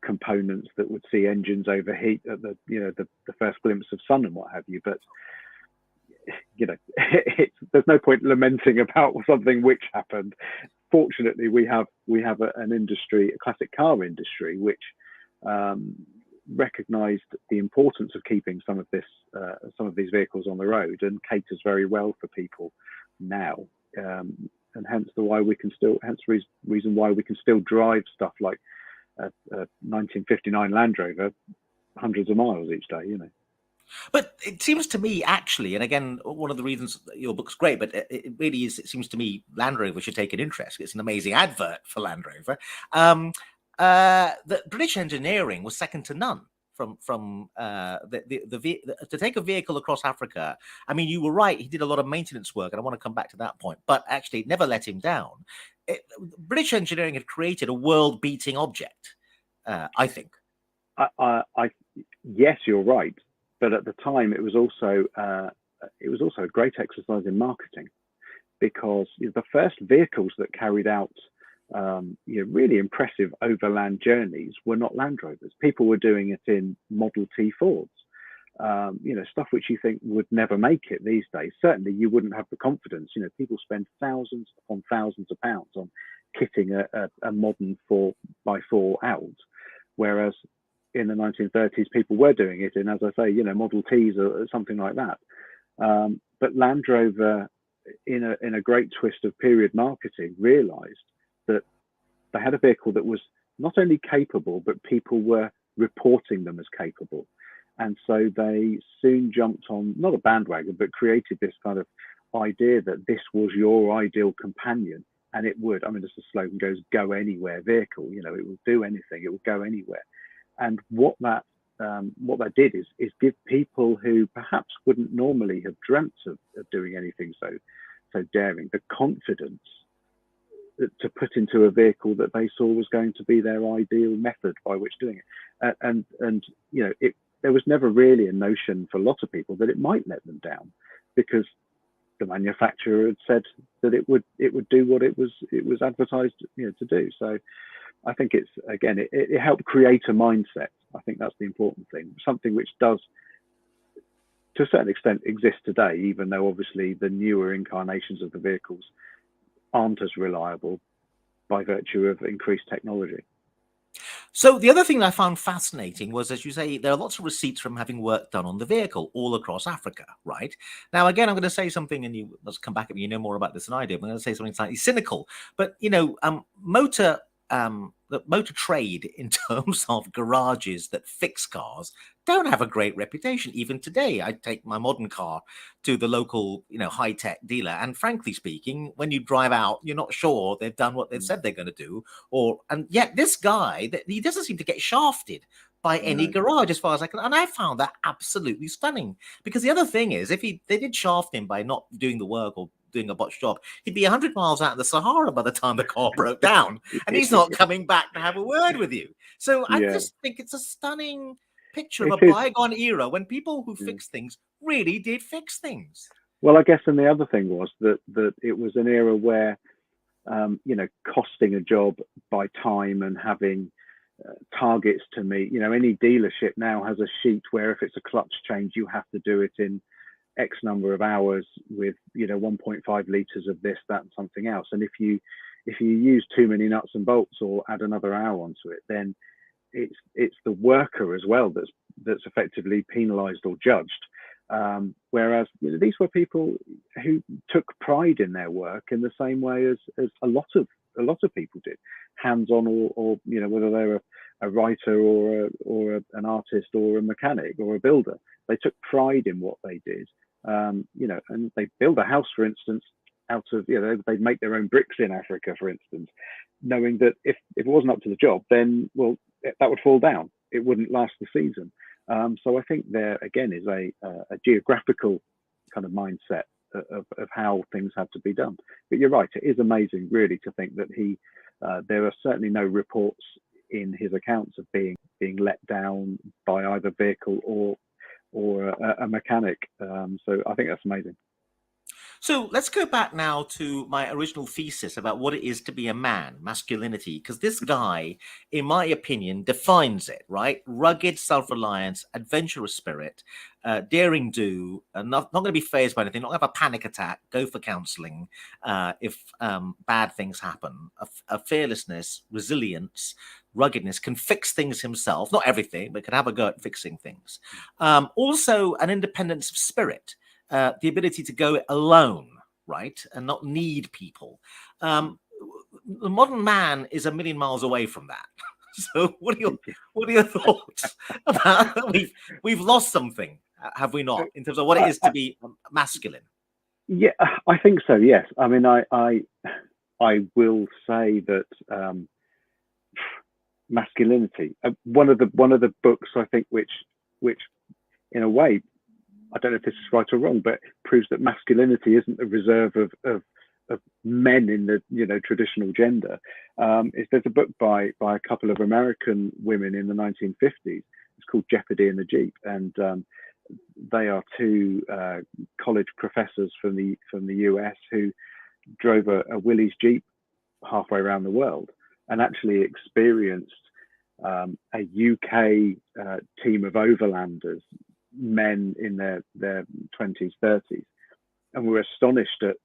components that would see engines overheat at the first glimpse of sun and what have you. But there's no point lamenting about something which happened. Fortunately, we have an industry, a classic car industry, which recognised the importance of keeping some of these vehicles on the road and caters very well for people now, and hence the reason why we can still drive stuff like a 1959 Land Rover hundreds of miles each day.
But it seems to me, actually, and again, one of the reasons your book's great, but it really is, it seems to me Land Rover should take an interest. It's an amazing advert for Land Rover. The British engineering was second to none from to take a vehicle across Africa. I mean, you were right. He did a lot of maintenance work, and I want to come back to that point. But actually, it never let him down. British engineering had created a world-beating object, I think.
Yes, you're right. But at the time, it was also a great exercise in marketing, because the first vehicles that carried out really impressive overland journeys were not Land Rovers. People were doing it in Model T Fords, stuff which you think would never make it these days. Certainly, you wouldn't have the confidence. People spend thousands upon thousands of pounds on kitting a modern 4x4 out, whereas in the 1930s, people were doing it in, as I say, Model Ts or something like that. But Land Rover, in a great twist of period marketing, realized that they had a vehicle that was not only capable, but people were reporting them as capable. And so they soon jumped on, not a bandwagon, but created this kind of idea that this was your ideal companion. And it would, I mean, as the slogan goes, go anywhere vehicle, it will do anything, it will go anywhere. And what that did is give people who perhaps wouldn't normally have dreamt of doing anything so daring, the confidence to put into a vehicle that they saw was going to be their ideal method by which doing it. And there was never really a notion for a lot of people that it might let them down, because the manufacturer had said that it would do what it was advertised to do. So I think it helped create a mindset. I think that's the important thing, something which does to a certain extent exist today, even though obviously the newer incarnations of the vehicles aren't as reliable by virtue of increased technology.
So the other thing I found fascinating was, as you say, there are lots of receipts from having work done on the vehicle all across Africa, right? Now, again, I'm going to say something, and you must come back at me, you know more about this than I do. I'm going to say something slightly cynical, but the motor trade in terms of garages that fix cars don't have a great reputation. Even today, I take my modern car to the local, high-tech dealer, and frankly speaking, when you drive out, you're not sure they've done what they've said they're going to do. And yet this guy, he doesn't seem to get shafted by any garage, as far as I can. And I found that absolutely stunning, because the other thing is, if they did shaft him by not doing the work or doing a botched job, he'd be 100 miles out in the Sahara by the time the car broke down, and he's not coming back to have a word with you. So I just think it's a stunning picture of a bygone era when people who fix things really did fix things.
Well, I guess, and the other thing was that it was an era where, costing a job by time and having targets to meet, any dealership now has a sheet where if it's a clutch change, you have to do it in X number of hours with 1.5 liters of this, that, and something else. And if you use too many nuts and bolts or add another hour onto it, then it's the worker as well that's effectively penalized or judged. Whereas these were people who took pride in their work in the same way as a lot of people did, hands-on or whether they're a writer or an artist or a mechanic or a builder. They took pride in what they did. And they build a house, for instance, out of, they'd make their own bricks in Africa, for instance, knowing that if it wasn't up to the job, then, well, that would fall down. It wouldn't last the season. So I think there, again, is a geographical kind of mindset of how things have to be done. But you're right, it is amazing, really, to think that there are certainly no reports in his accounts of being let down by either vehicle or a mechanic. So I think that's amazing.
So let's go back now to my original thesis about what it is to be a man, masculinity, because this guy, in my opinion, defines it, right? Rugged self-reliance, adventurous spirit, daring do, not going to be fazed by anything, not going to have a panic attack, go for counseling if bad things happen, a fearlessness, resilience, ruggedness, can fix things himself, not everything, but can have a go at fixing things. Also an independence of spirit. The ability to go it alone, right, and not need people. The modern man is a million miles away from that. So, what are your thoughts about we've lost something, have we not, in terms of what it is to be masculine?
Yeah, I think so. Yes, I mean, I will say that masculinity. One of the books I think which in a way, I don't know if this is right or wrong, but proves that masculinity isn't a reserve of men in the traditional gender. There's a book by a couple of American women in the 1950s. It's called Jeopardy in the Jeep, and they are two college professors from the US who drove a Willys Jeep halfway around the world and actually experienced a UK team of overlanders, men in their 20s, 30s, and were astonished at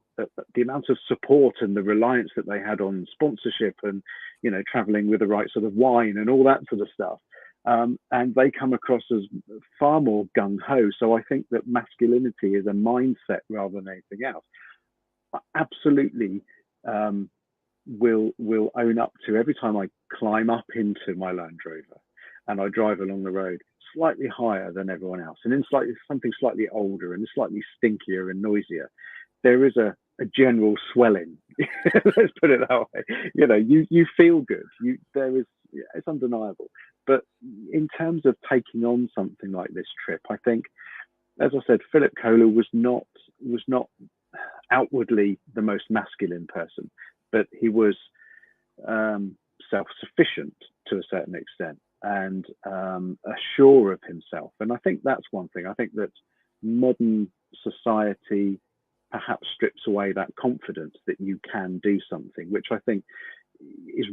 the amount of support and the reliance that they had on sponsorship and traveling with the right sort of wine and all that sort of stuff. and they come across as far more gung-ho. So I think that masculinity is a mindset rather than anything else. I absolutely will own up to every time I climb up into my Land Rover and I drive along the road slightly higher than everyone else, and in something slightly older and slightly stinkier and noisier, there is a general swelling. Let's put it that way. You feel good. It's undeniable. But in terms of taking on something like this trip, I think, as I said, Philip Kohler was not outwardly the most masculine person, but he was self-sufficient to a certain extent and sure of himself. And I think that's one thing. I think that modern society perhaps strips away that confidence that you can do something, which I think is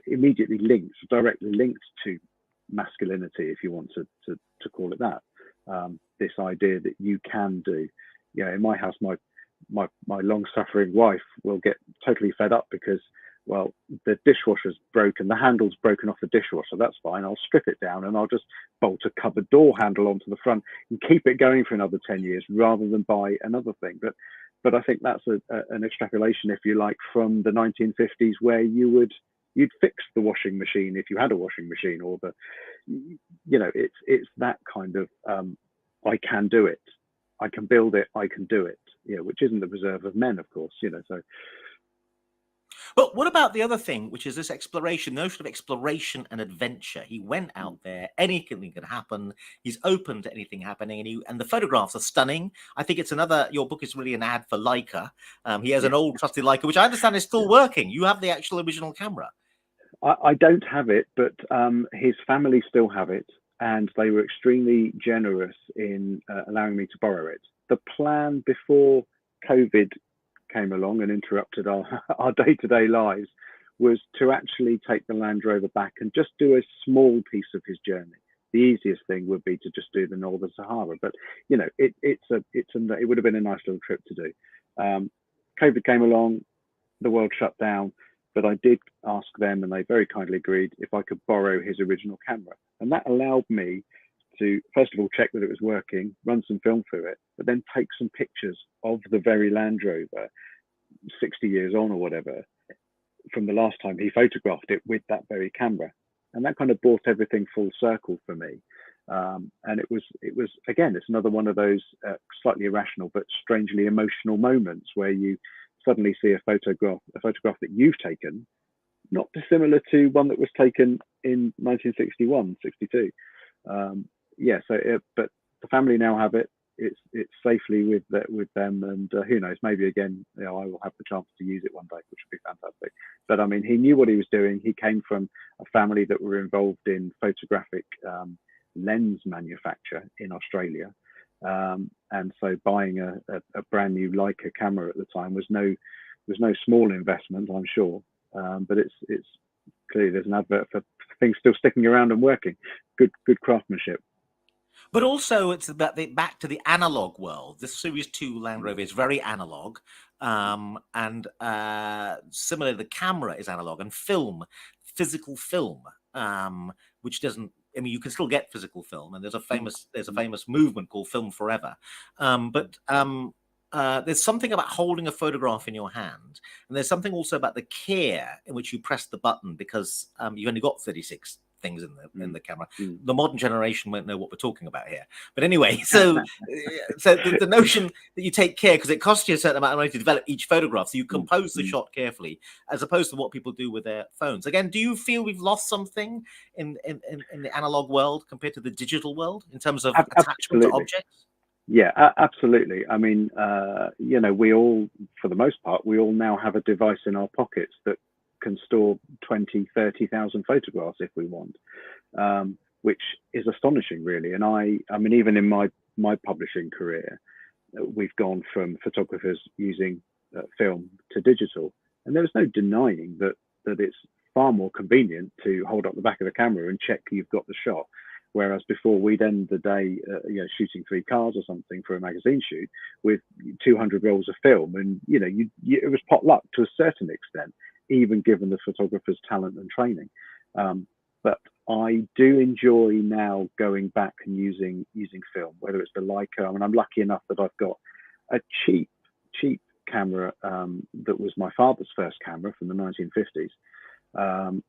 immediately directly linked to masculinity, if you want to call it that. This idea that you can do. In my house, my long-suffering wife will get totally fed up because, well, the dishwasher's broken, the handle's broken off the dishwasher. That's fine. I'll strip it down and I'll just bolt a cupboard door handle onto the front and keep it going for another 10 years rather than buy another thing. But I think that's an extrapolation, if you like, from the 1950s, where you'd fix the washing machine if you had a washing machine, or it's that kind of I can do it, I can build it, I can do it, which isn't the reserve of men, of course, so.
But what about the other thing, which is this notion of exploration and adventure? He went out there, anything could happen. He's open to anything happening, and the photographs are stunning. I think your book is really an ad for Leica. He has an old trusty Leica, which I understand is still working. You have the actual original camera.
I don't have it, but his family still have it, and they were extremely generous in allowing me to borrow it. The plan before COVID came along and interrupted our day-to-day lives was to actually take the Land Rover back and just do a small piece of his journey. The easiest thing would be to just do the Northern Sahara, but it would have been a nice little trip to do. COVID came along, the world shut down, but I did ask them, and they very kindly agreed, if I could borrow his original camera, and that allowed me to, first of all, check that it was working, run some film through it, but then take some pictures of the very Land Rover 60 years on or whatever from the last time he photographed it with that very camera. And that kind of brought everything full circle for me. And it was again, it's another one of those slightly irrational but strangely emotional moments where you suddenly see a photograph that you've taken, not dissimilar to one that was taken in 1961, 62. But the family now have it. It's safely with them, and who knows? Maybe again, I will have the chance to use it one day, which would be fantastic. But I mean, he knew what he was doing. He came from a family that were involved in photographic lens manufacture in Australia, and so buying a brand new Leica camera at the time was no small investment, I'm sure. But it's clearly there's an advert for things still sticking around and working. Good craftsmanship.
But also, it's about back to the analog world. This Series 2 Land Rover is very analog, and similarly, the camera is analog, and physical film, which doesn't. I mean, you can still get physical film, and there's a famous movement called Film Forever, but there's something about holding a photograph in your hand, and there's something also about the care in which you press the button, because you've only got 36 things in the camera. The modern generation won't know what we're talking about here, but anyway, so the notion that you take care, because it costs you a certain amount of money to develop each photograph, so you compose the shot carefully, as opposed to what people do with their phones. Again, do you feel we've lost something in the analog world compared to the digital world in terms of attachment to objects?
Yeah, absolutely. I mean, we all, for the most part, we all now have a device in our pockets that can store 20, 30,000 photographs if we want, which is astonishing, really. And I mean, even in my publishing career, we've gone from photographers using film to digital, and there is no denying that it's far more convenient to hold up the back of the camera and check you've got the shot. Whereas before, we'd end the day, shooting 3 cars or something for a magazine shoot with 200 rolls of film, and it was pot luck to a certain extent, even given the photographer's talent and training. But I do enjoy now going back and using film, whether it's the Leica. I mean, I'm lucky enough that I've got a cheap camera that was my father's first camera from the 1950s,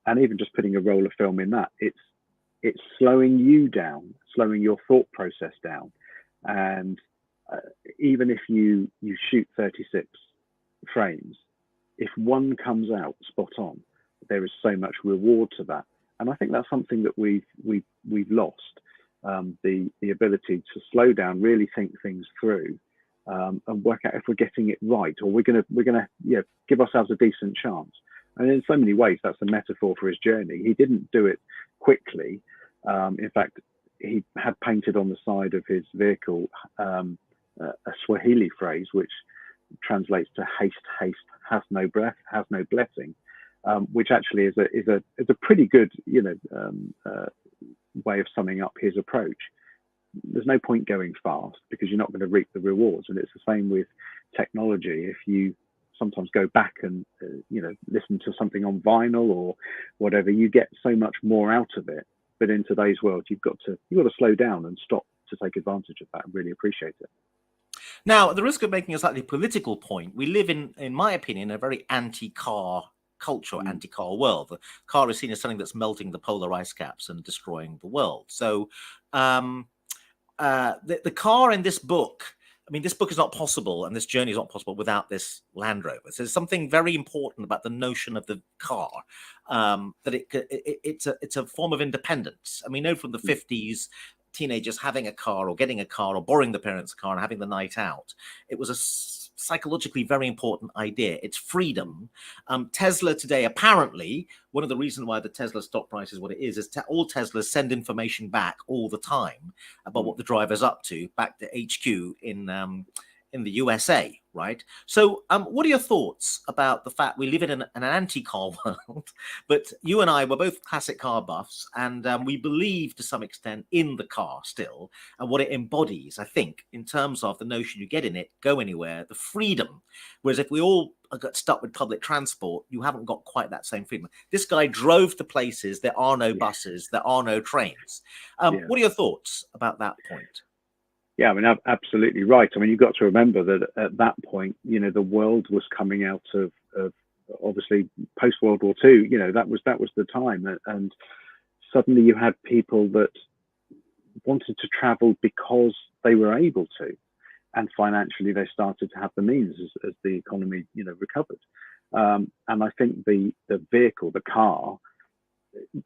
and even just putting a roll of film in that, it's slowing you down, slowing your thought process down, and even if you shoot 36 frames, if one comes out spot on, there is so much reward to that. And I think that's something that we've lost, the ability to slow down, really think things through, and work out if we're getting it right, or we're gonna give ourselves a decent chance. And in so many ways, that's a metaphor for his journey. He didn't do it quickly. In fact, he had painted on the side of his vehicle a Swahili phrase which translates to "haste, haste, has no breath, has no blessing," which actually is a pretty good way of summing up his approach. There's no point going fast because you're not going to reap the rewards, and it's the same with technology. If you sometimes go back and listen to something on vinyl or whatever, you get so much more out of it. But in today's world, you've got to slow down and stop to take advantage of that and really appreciate it.
Now, at the risk of making a slightly political point, we live in my opinion, a very anti-car culture, anti-car world. The car is seen as something that's melting the polar ice caps and destroying the world. So the car in this book, I mean, this book is not possible and this journey is not possible without this Land Rover. So there's something very important about the notion of the car, that it's a form of independence. And we know from the 50s, teenagers having a car or getting a car or borrowing the parents' car and having the night out. It was a psychologically very important idea. It's freedom. Tesla today, apparently, one of the reasons why the Tesla stock price is what it is all Teslas send information back all the time about what the driver's up to, back to HQ in the USA, right? So what are your thoughts about the fact we live in an anti-car world, but you and I were both classic car buffs, and we believe to some extent in the car still, and what it embodies, I think, in terms of the notion you get in it, go anywhere, the freedom. Whereas if we all got stuck with public transport, you haven't got quite that same freedom. This guy drove to places, there are no buses, there are no trains. What are your thoughts about that point?
Yeah, I mean, absolutely right. I mean, you've got to remember that at that point, the world was coming out of obviously post World War II. That was the time, and suddenly you had people that wanted to travel because they were able to, and financially they started to have the means as the economy recovered. And I think the vehicle, the car,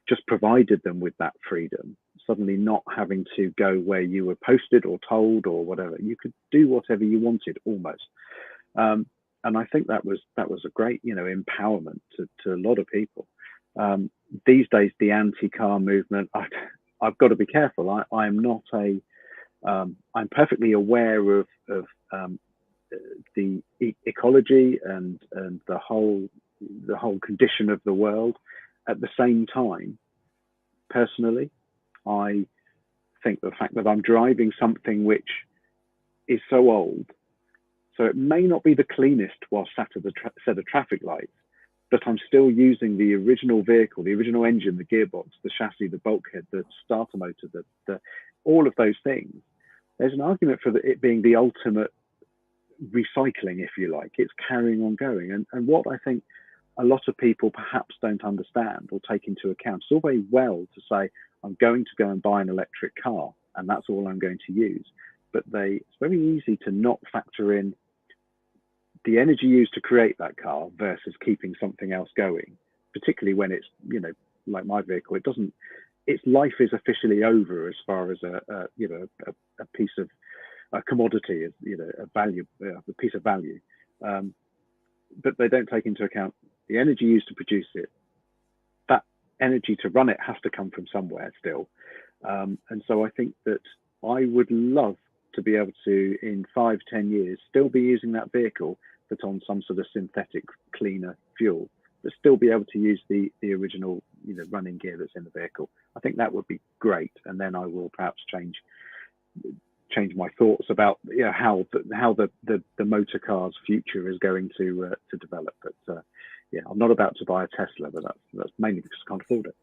just provided them with that freedom. Suddenly not having to go where you were posted or told or whatever. You could do whatever you wanted almost. And I think that was a great, empowerment to a lot of people. These days, the anti-car movement, I've got to be careful. I'm not I'm perfectly aware of the ecology and the whole condition of the world. At the same time, personally, I think the fact that I'm driving something which is so old, so it may not be the cleanest while sat at the set of traffic lights, but I'm still using the original vehicle, the original engine, the gearbox, the chassis, the bulkhead, the starter motor, the all of those things. There's an argument for it being the ultimate recycling, if you like. It's carrying on going. And what I think a lot of people perhaps don't understand or take into account, it's all very well to say, I'm going to go and buy an electric car and that's all I'm going to use. But it's very easy to not factor in the energy used to create that car versus keeping something else going, particularly when it's, like my vehicle, its life is officially over as far as a piece of a commodity, a value, a piece of value. But they don't take into account the energy used to produce it. That energy to run it has to come from somewhere still. And so I think that I would love to be able to, in 5-10 years, still be using that vehicle, but on some sort of synthetic, cleaner fuel, but still be able to use the original, running gear that's in the vehicle. I think that would be great. And then I will perhaps change my thoughts about how the motor car's future is going to develop. But I'm not about to buy a Tesla, but that's mainly because I can't afford it.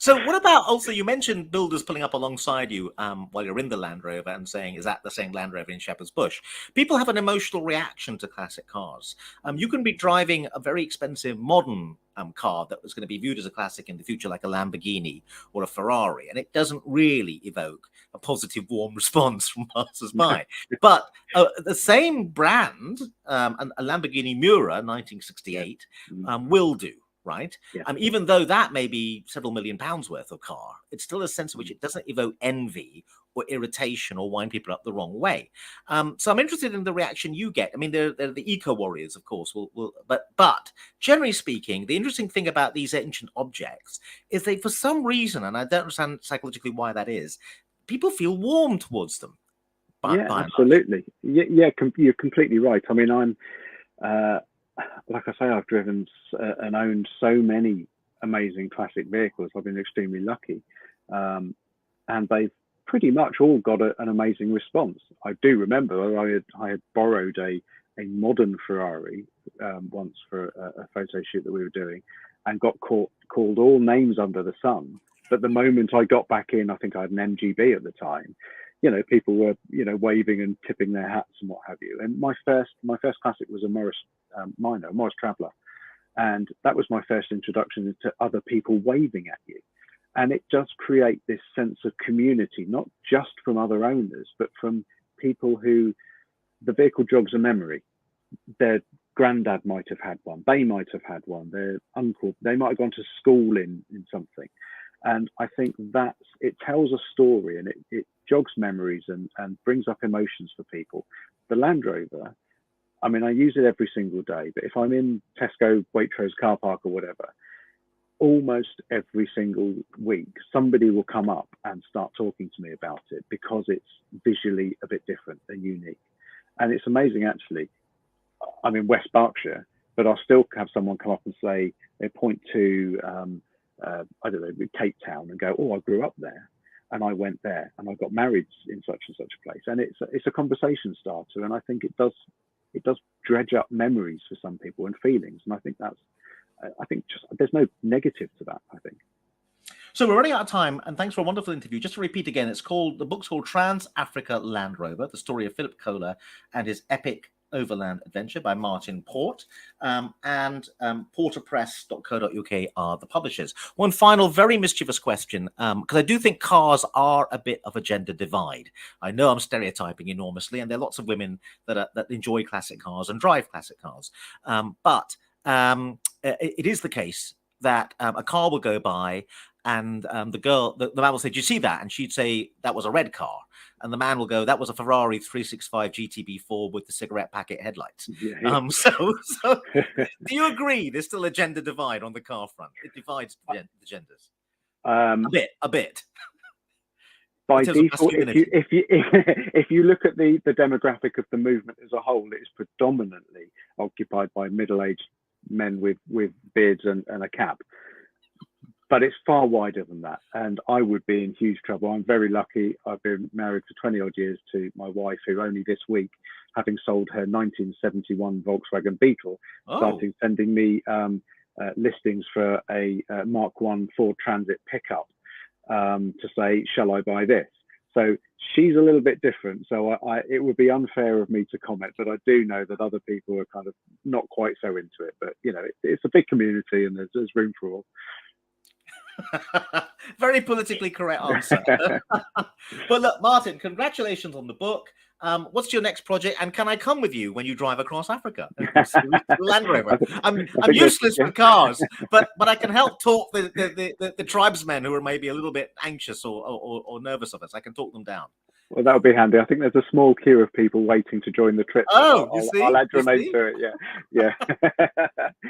So what about also, you mentioned builders pulling up alongside you while you're in the Land Rover and saying, is that the same Land Rover in Shepherd's Bush? People have an emotional reaction to classic cars. You can be driving a very expensive modern car that was going to be viewed as a classic in the future, like a Lamborghini or a Ferrari, and it doesn't really evoke a positive, warm response from passers-by. But the same brand, a Lamborghini Miura 1968, will do. Right.
Yeah.
Even though that may be several £1 million worth of car, it's still a sense in which it doesn't evoke envy or irritation or wind people up the wrong way. So I'm interested in the reaction you get. I mean, they're the eco warriors, of course. But generally speaking, the interesting thing about these ancient objects is they, for some reason, and I don't understand psychologically why that is, people feel warm towards them.
Absolutely. Yeah, you're completely right. I mean, I'm. Like I say, I've driven and owned so many amazing classic vehicles. I've been extremely lucky, and they've pretty much all got an amazing response. I do remember I had borrowed a modern Ferrari once for a photo shoot that we were doing, and got called all names under the sun. But the moment I got back in, I think I had an MGB at the time. People were waving and tipping their hats and what have you. And my first classic was a Morris Minor, Morris Traveller, and that was my first introduction to other people waving at you. And it does create this sense of community, not just from other owners, but from people who the vehicle jogs a memory. Their granddad might have had one, they might have had one, their uncle, they might have gone to school in something. And I think it tells a story, and it jogs memories and brings up emotions for people. The Land Rover, I mean, I use it every single day, but if I'm in Tesco, Waitrose car park or whatever, almost every single week, somebody will come up and start talking to me about it because it's visually a bit different and unique. And it's amazing, actually. I'm in West Berkshire, but I'll still have someone come up and say, they point to, I don't know, Cape Town, and go, oh, I grew up there and I went there and I got married in such and such a place. And it's a conversation starter. And I think it does dredge up memories for some people and feelings. And I think just there's no negative to that, I think.
So we're running out of time, and thanks for a wonderful interview. Just to repeat again, the book's called Trans-Africa Land Rover, the story of Philip Kohler and his epic overland adventure, by Martin Port, and porterpress.co.uk are the publishers. One final very mischievous question, because I do think cars are a bit of a gender divide. I know I'm stereotyping enormously, and there are lots of women that enjoy classic cars and drive classic cars, but it is the case that a car will go by, and the man will say, "Do you see that?" And she'd say, "That was a red car." And the man will go, "That was a Ferrari 365 GTB4 with the cigarette packet headlights."
Yeah.
So do you agree there's still a gender divide on the car front? It divides the genders a bit.
By default, if you look at the demographic of the movement as a whole, it's predominantly occupied by middle-aged men with beards and a cap. But it's far wider than that, and I would be in huge trouble. I'm very lucky. I've been married for 20 odd years to my wife, who only this week, having sold her 1971 Volkswagen Beetle, started sending me listings for a Mark 1 Ford Transit pickup to say, shall I buy this? So she's a little bit different. So it would be unfair of me to comment, but I do know that other people are kind of not quite so into it. But it's a big community, and there's room for all.
Very politically correct answer. But look, Martin, congratulations on the book. What's your next project, and can I come with you when you drive across Africa? Land Rover. I'm useless with cars, but I can help talk the tribesmen who are maybe a little bit anxious or nervous of us. I can talk them down.
Well, that would be handy. I think there's a small queue of people waiting to join the trip.
Oh,
I'll add your name to it. Yeah.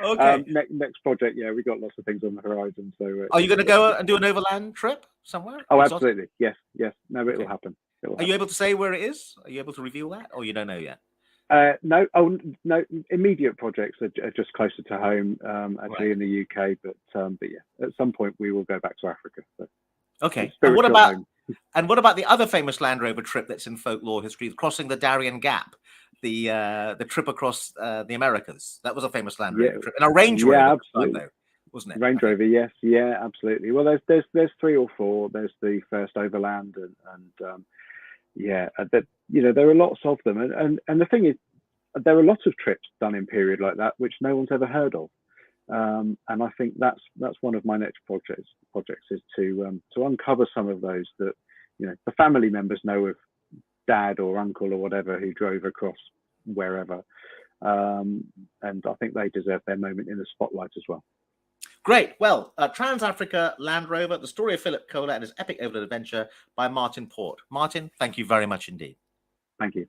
Okay.
Next project. Yeah, we got lots of things on the horizon. So,
are you going to go and do an overland trip somewhere?
Oh, absolutely. Yes. No, it'll happen.
Are you able to say where it is? Are you able to reveal that, or you don't know yet?
No. Oh, no. Immediate projects are just closer to home, actually, in the UK. But yeah, at some point we will go back to Africa. So.
Okay. And what about the other famous Land Rover trip that's in folklore history, crossing the Darien Gap, the trip across the Americas? That was a famous Land Rover trip, and a Range Rover.
Absolutely.
wasn't it?
Range Rover, yes, yeah, absolutely. Well, there's 3 or 4. There's the first Overland, and yeah, there are lots of them, and the thing is, there are lots of trips done in period like that which no one's ever heard of, and I think that's one of my next projects is to uncover some of those that the family members know of, dad or uncle or whatever, who drove across wherever, and I think they deserve their moment in the spotlight as well.
Great. Well, Trans-Africa Land Rover, the story of Philip Kohler and his epic overland adventure by Martin Port. Martin, thank you very much indeed.
Thank you.